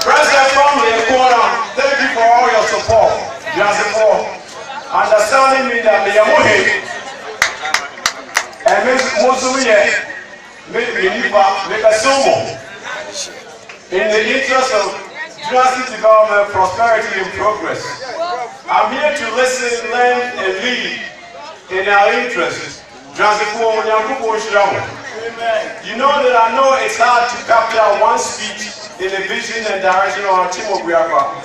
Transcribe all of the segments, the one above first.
President family, thank you for all your support. Just for understanding me that me amuhe. And Miss Mosuye, make a sumo. In the interest of drastic development, prosperity, and progress. I'm here to listen, learn, and lead in our interests. You know that I know it's hard to capture one speech in the vision and direction of our team of Biafra.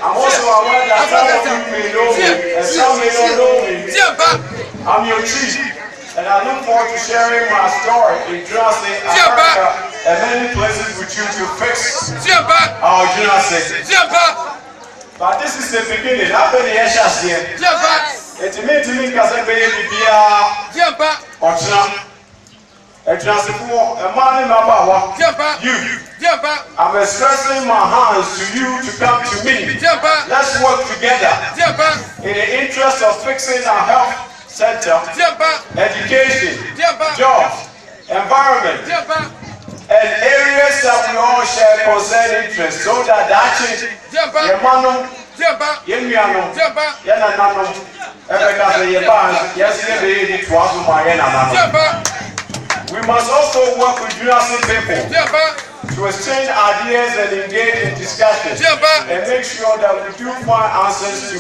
I'm also aware that some of you may know me and some may not know me. I'm your chief, and I look forward to sharing my story in Jurassic America and many places with you to fix our Jurassic. But this is the beginning. I've been here just here. It's me to me because I'm going to be I'm expressing my hands to you to come to me. Let's work together in the interest of fixing our health center, education, jobs, environment, and areas that we all share concern interest, so that we must also work with Jurassic people to exchange ideas and engage in discussions and make sure that we do find answers to